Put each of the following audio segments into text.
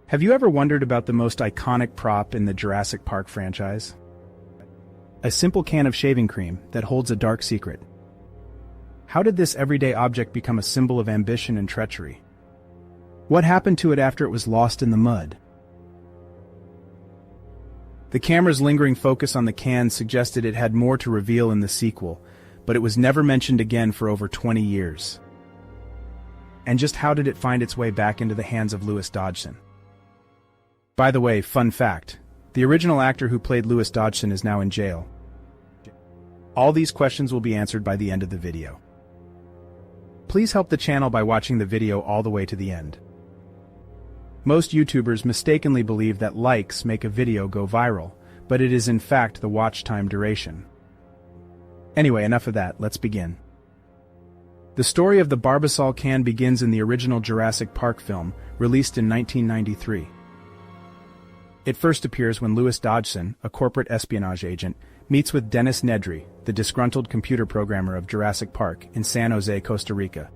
Have you ever wondered about the most iconic prop in the Jurassic Park franchise? A simple can of shaving cream that holds a dark secret. How did this everyday object become a symbol of ambition and treachery? What happened to it after it was lost in the mud? The camera's lingering focus on the can suggested it had more to reveal in the sequel, but it was never mentioned again for over 20 years. And just how did it find its way back into the hands of Lewis Dodgson? By the way, fun fact, the original actor who played Lewis Dodgson is now in jail. All these questions will be answered by the end of the video. Please help the channel by watching the video all the way to the end. Most YouTubers mistakenly believe that likes make a video go viral, but it is in fact the watch time duration. Anyway, enough of that, let's begin. The story of the Barbasol can begins in the original Jurassic Park film, released in 1993. It first appears when Lewis Dodgson, a corporate espionage agent, meets with Dennis Nedry, the disgruntled computer programmer of Jurassic Park, in San Jose, Costa Rica.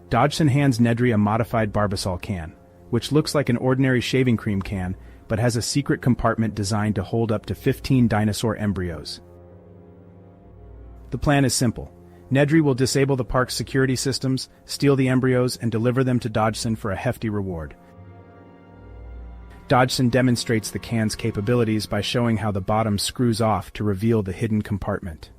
Dodgson hands Nedry a modified Barbasol can, which looks like an ordinary shaving cream can, but has a secret compartment designed to hold up to 15 dinosaur embryos. The plan is simple. Nedry will disable the park's security systems, steal the embryos, and deliver them to Dodgson for a hefty reward. Dodgson demonstrates the can's capabilities by showing how the bottom screws off to reveal the hidden compartment.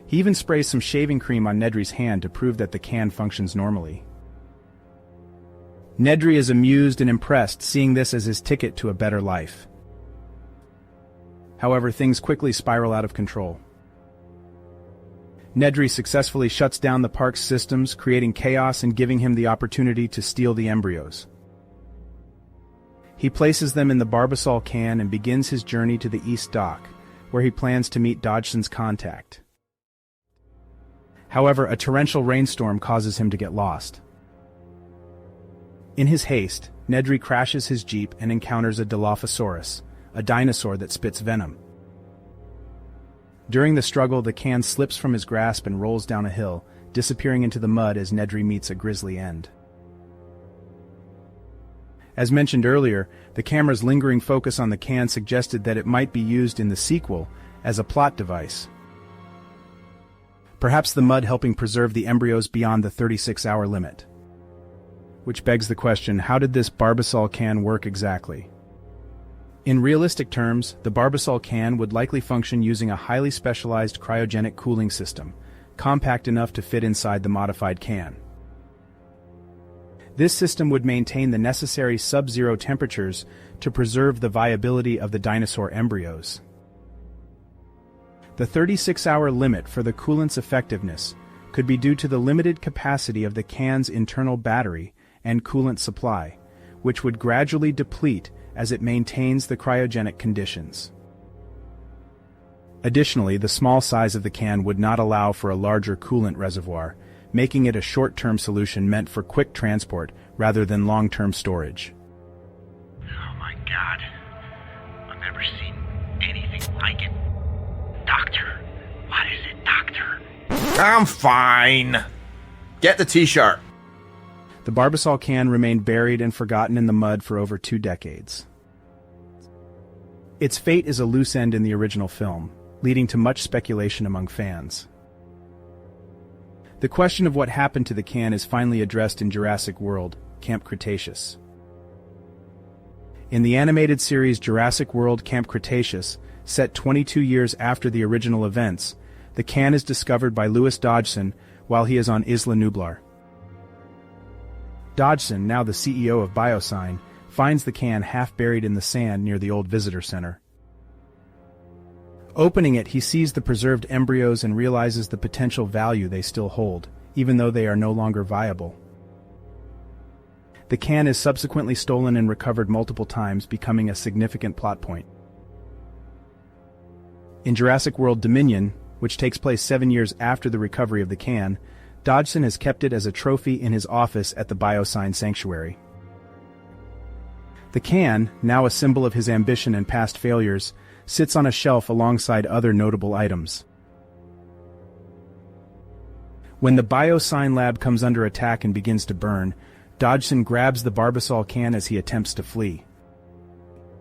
He even sprays some shaving cream on Nedry's hand to prove that the can functions normally. Nedry is amused and impressed, seeing this as his ticket to a better life. However, things quickly spiral out of control. Nedry successfully shuts down the park's systems, creating chaos and giving him the opportunity to steal the embryos. He places them in the Barbasol can and begins his journey to the East Dock, where he plans to meet Dodgson's contact. However, a torrential rainstorm causes him to get lost. In his haste, Nedry crashes his jeep and encounters a Dilophosaurus, a dinosaur that spits venom. During the struggle, the can slips from his grasp and rolls down a hill, disappearing into the mud as Nedry meets a grisly end. As mentioned earlier, the camera's lingering focus on the can suggested that it might be used in the sequel as a plot device. Perhaps the mud helping preserve the embryos beyond the 36-hour limit. Which begs the question, how did this Barbasol can work exactly? In realistic terms, the Barbasol can would likely function using a highly specialized cryogenic cooling system, compact enough to fit inside the modified can. This system would maintain the necessary sub-zero temperatures to preserve the viability of the dinosaur embryos. The 36-hour limit for the coolant's effectiveness could be due to the limited capacity of the can's internal battery and coolant supply, which would gradually deplete as it maintains the cryogenic conditions. Additionally, the small size of the can would not allow for a larger coolant reservoir, making it a short-term solution meant for quick transport rather than long-term storage. Oh my God. I've never seen anything like it. Doctor, what is it, Doctor? I'm fine. Get the t-shirt. The Barbasol can remained buried and forgotten in the mud for over 2 decades. Its fate is a loose end in the original film, leading to much speculation among fans. The question of what happened to the can is finally addressed in Jurassic World: Camp Cretaceous. In the animated series Jurassic World: Camp Cretaceous, set 22 years after the original events, the can is discovered by Lewis Dodgson while he is on Isla Nublar. Dodgson, now the CEO of Biosyn, finds the can half buried in the sand near the old visitor center. Opening it, he sees the preserved embryos and realizes the potential value they still hold, even though they are no longer viable. The can is subsequently stolen and recovered multiple times, becoming a significant plot point. In Jurassic World Dominion, which takes place 7 years after the recovery of the can, Dodgson has kept it as a trophy in his office at the Biosyn Sanctuary. The can, now a symbol of his ambition and past failures, sits on a shelf alongside other notable items. When the Biosyn lab comes under attack and begins to burn, Dodgson grabs the Barbasol can as he attempts to flee.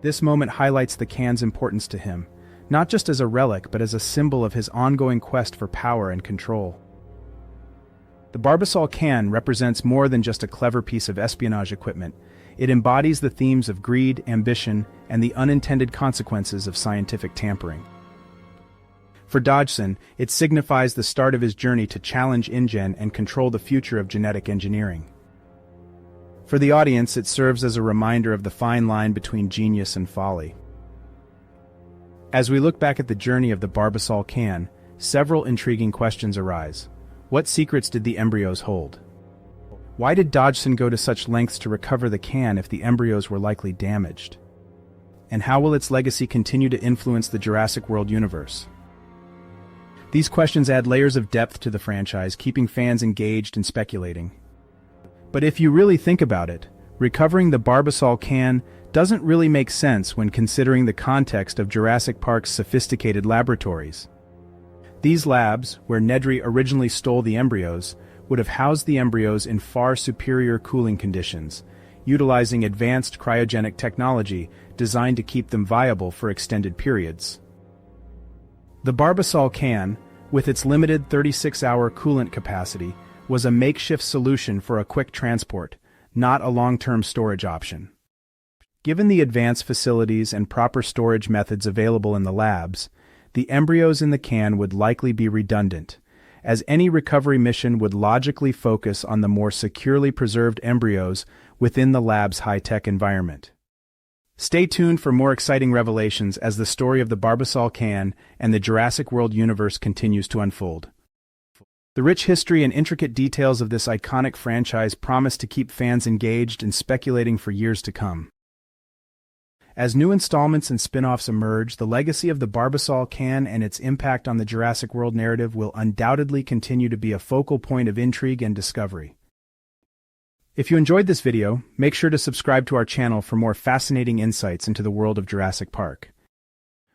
This moment highlights the can's importance to him, not just as a relic but as a symbol of his ongoing quest for power and control. The Barbasol can represents more than just a clever piece of espionage equipment. It embodies the themes of greed, ambition, and the unintended consequences of scientific tampering. For Dodgson, it signifies the start of his journey to challenge InGen and control the future of genetic engineering. For the audience, it serves as a reminder of the fine line between genius and folly. As we look back at the journey of the Barbasol can, several intriguing questions arise. What secrets did the embryos hold? Why did Dodgson go to such lengths to recover the can if the embryos were likely damaged? And how will its legacy continue to influence the Jurassic World universe? These questions add layers of depth to the franchise, keeping fans engaged and speculating. But if you really think about it, recovering the Barbasol can doesn't really make sense when considering the context of Jurassic Park's sophisticated laboratories. These labs, where Nedry originally stole the embryos, would have housed the embryos in far superior cooling conditions, utilizing advanced cryogenic technology designed to keep them viable for extended periods. The Barbasol can, with its limited 36-hour coolant capacity, was a makeshift solution for a quick transport, not a long-term storage option. Given the advanced facilities and proper storage methods available in the labs, the embryos in the can would likely be redundant, as any recovery mission would logically focus on the more securely preserved embryos within the lab's high-tech environment. Stay tuned for more exciting revelations as the story of the Barbasol can and the Jurassic World universe continues to unfold. The rich history and intricate details of this iconic franchise promise to keep fans engaged and speculating for years to come. As new installments and spin-offs emerge, the legacy of the Barbasol can and its impact on the Jurassic World narrative will undoubtedly continue to be a focal point of intrigue and discovery. If you enjoyed this video, make sure to subscribe to our channel for more fascinating insights into the world of Jurassic Park.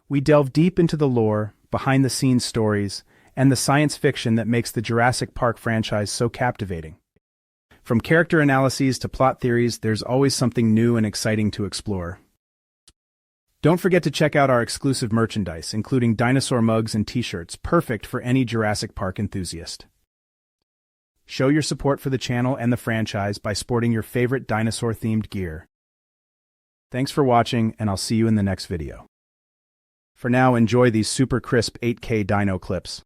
We delve deep into the lore, behind-the-scenes stories, and the science fiction that makes the Jurassic Park franchise so captivating. From character analyses to plot theories, there's always something new and exciting to explore. Don't forget to check out our exclusive merchandise, including dinosaur mugs and t-shirts, perfect for any Jurassic Park enthusiast. Show your support for the channel and the franchise by sporting your favorite dinosaur-themed gear. Thanks for watching, and I'll see you in the next video. For now, enjoy these super crisp 8K dino clips.